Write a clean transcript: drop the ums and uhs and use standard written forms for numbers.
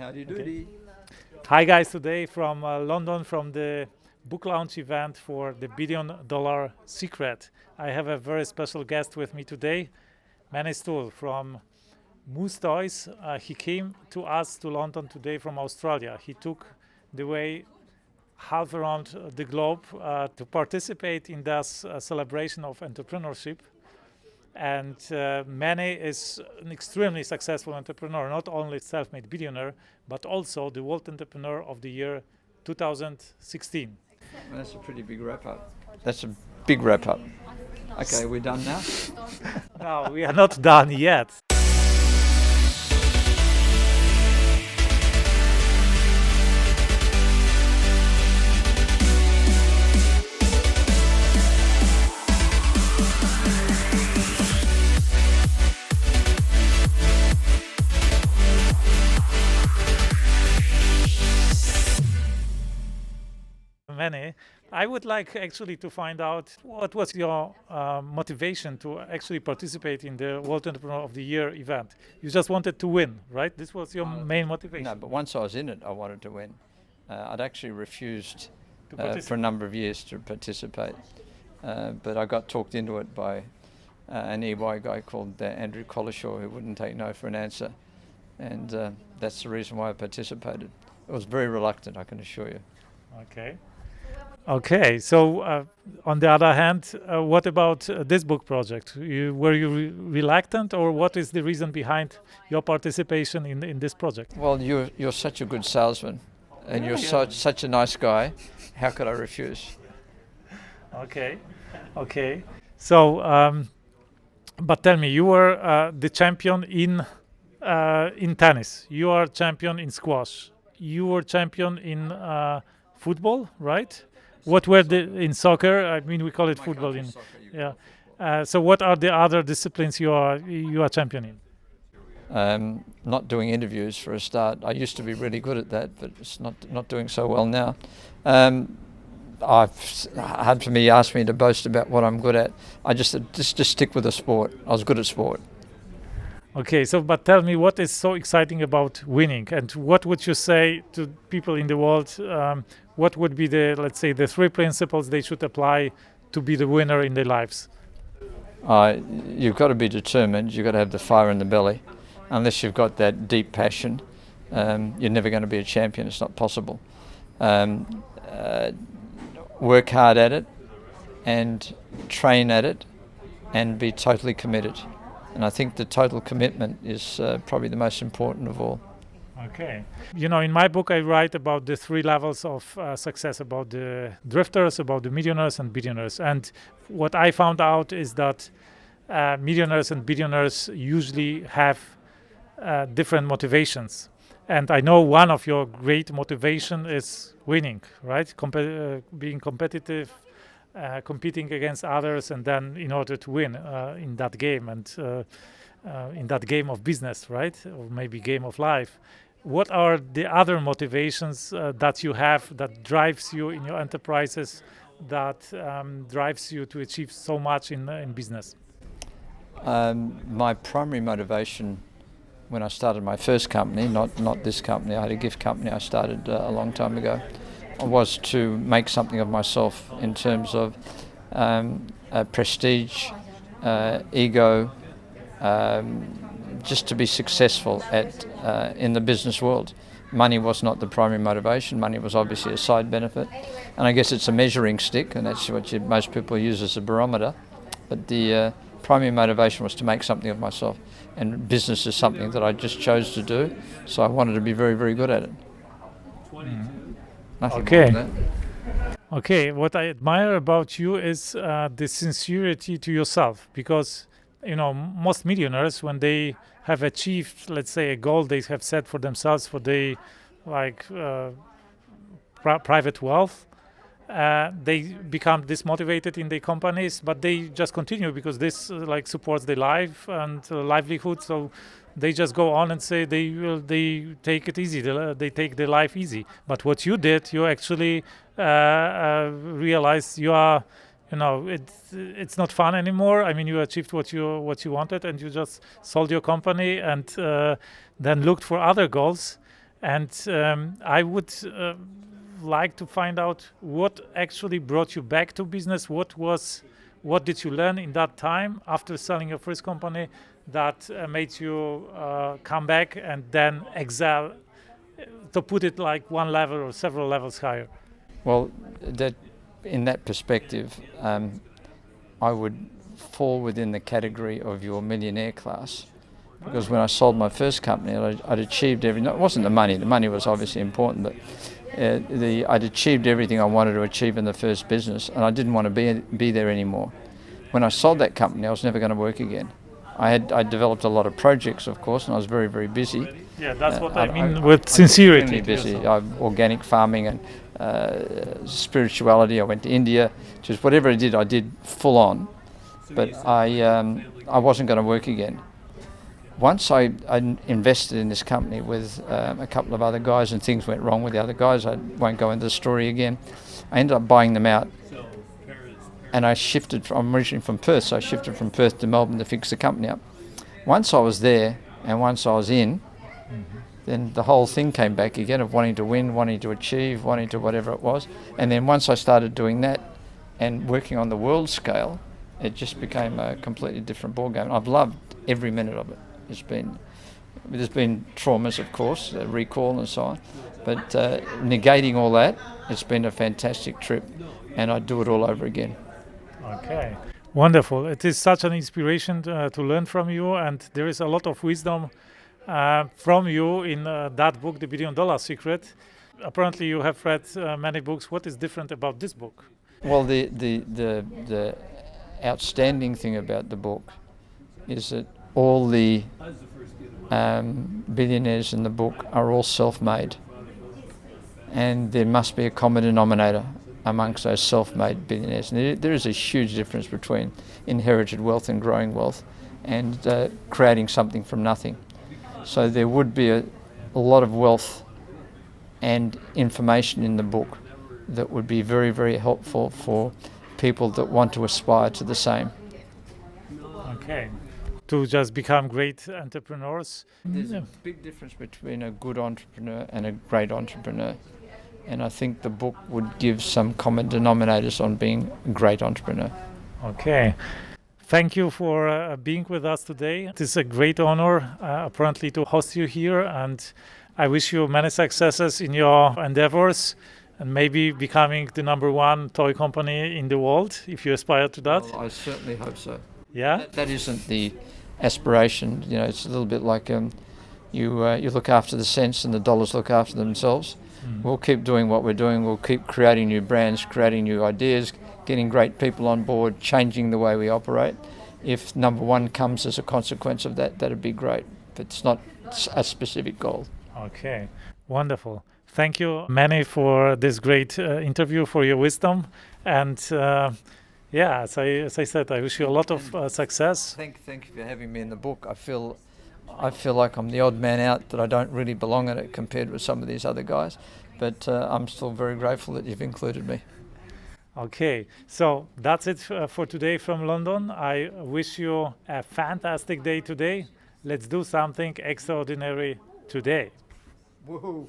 Howdy doody. Hi guys, today from London, from the book launch event for the $1 billion secret. I have a very special guest with me today, Manny Stul from Moose Toys. He came to us to London today from Australia. He took the way half around the globe to participate in this celebration of entrepreneurship. And Manny is an extremely successful entrepreneur, not only self-made billionaire, but also the World Entrepreneur of the Year 2016. Well, that's a pretty big wrap-up. That's a big wrap-up. Okay, we're done now? No, we are not done yet. Manny, I would like actually to find out what was your motivation to actually participate in the World Entrepreneur of the Year event. You just wanted to win, right? This was your main motivation. No, but once I was in it, I wanted to win. I'd actually refused To for a number of years to participate. But I got talked into it by an EY guy called Andrew Collishaw, who wouldn't take no for an answer. And that's the reason why I participated. I was very reluctant, I can assure you. Okay, so on the other hand, what about this book project? Were you reluctant, or what is the reason behind your participation in this project? Well, you're such a good salesman, and you're such a nice guy. How could I refuse? Okay. So, but tell me, you were the champion in tennis. You are champion in squash. You were champion in football, right? What were in soccer? I mean, we call it football. So, what are the other disciplines you are champion in? Not doing interviews for a start. I used to be really good at that, but it's not doing so well now. Hard for me, asked me to boast about what I'm good at. I just stick with the sport. I was good at sport. Okay, so but tell me, what is so exciting about winning, and what would you say to people in the world? What would be let's say, the 3 principles they should apply to be the winner in their lives? You've got to be determined. You've got to have the fire in the belly. Unless you've got that deep passion, you're never going to be a champion. It's not possible. Work hard at it, and train at it, and be totally committed. And I think the total commitment is probably the most important of all. Okay. You know, in my book, I write about the 3 levels of success, about the drifters, about the millionaires and billionaires. And what I found out is that millionaires and billionaires usually have different motivations. And I know one of your great motivation is winning, right? Being competitive, competing against others, and then in order to win in that game, and in that game of business, right? Or maybe game of life. What are the other motivations that you have that drives you in your enterprises, that drives you to achieve so much in business? My primary motivation when I started my first company, not this company, I had a gift company I started a long time ago, was to make something of myself in terms of prestige, ego, just to be successful in the business world. Money was not the primary motivation. Money was obviously a side benefit, and I guess it's a measuring stick, and that's what most people use as a barometer. But the primary motivation was to make something of myself, and business is something that I just chose to do, so I wanted to be very, very good at it. Nothing more than that. Okay, what I admire about you is the sincerity to yourself, because most millionaires, when they have achieved, let's say, a goal they have set for themselves for their private wealth, they become dismotivated in their companies, but they just continue because this supports their life and livelihood. So they just go on and say they take it easy, they take their life easy. But what you did, you actually realized you are, it's not fun anymore. I mean, you achieved what you wanted, and you just sold your company and then looked for other goals. And I would like to find out what actually brought you back to business. What did you learn in that time after selling your first company that made you come back and then excel, to put it like one level or several levels higher? Well, in that perspective, I would fall within the category of your millionaire class, because when I sold my first company, I'd achieved everything. It wasn't the money. The money was obviously important, but I'd achieved everything I wanted to achieve in the first business, and I didn't want to be there anymore. When I sold that company, I was never going to work again. I developed a lot of projects, of course, and I was very, very busy. Yeah, that's what I mean with sincerity. Busy. Organic farming and spirituality. I went to India. Just whatever I did full on. But I wasn't going to work again. Once I invested in this company with a couple of other guys, and things went wrong with the other guys. I won't go into the story again. I ended up buying them out. And I shifted I'm originally from Perth, so I shifted from Perth to Melbourne to fix the company up. Once I was there and once I was in, then the whole thing came back again of wanting to win, wanting to achieve, wanting to whatever it was. And then once I started doing that and working on the world scale, it just became a completely different ballgame. I've loved every minute of it. There's been traumas, of course, recall and so on, but negating all that, it's been a fantastic trip, and I'd do it all over again. Okay, wonderful. It is such an inspiration to learn from you, and there is a lot of wisdom from you in that book, The $1 Billion Secret. Apparently you have read many books. What is different about this book? Well, the outstanding thing about the book is that all the billionaires in the book are all self-made, and there must be a common denominator amongst those self-made billionaires. And there is a huge difference between inherited wealth and growing wealth and creating something from nothing. So there would be a lot of wealth and information in the book that would be very, very helpful for people that want to aspire to the same. Okay. To just become great entrepreneurs. There's a big difference between a good entrepreneur and a great entrepreneur. And I think the book would give some common denominators on being a great entrepreneur. Okay. Thank you for being with us today. It is a great honor, apparently, to host you here. And I wish you many successes in your endeavors and maybe becoming the #1 toy company in the world, if you aspire to that. Well, I certainly hope so. Yeah? That isn't the aspiration. You know, it's a little bit like you look after the cents and the dollars look after themselves. We'll keep doing what we're doing. We'll keep creating new brands, creating new ideas, getting great people on board, changing the way we operate. If #1 comes as a consequence of that, that'd be great. But it's not a specific goal. Okay, wonderful. Thank you, Manny, for this great interview, for your wisdom. And as I said, I wish you a lot of success. Thank you for having me in the book. I feel like I'm the odd man out, that I don't really belong in it compared with some of these other guys, but I'm still very grateful that you've included me. Okay, so that's it for today from London. I wish you a fantastic day today. Let's do something extraordinary today. Woohoo!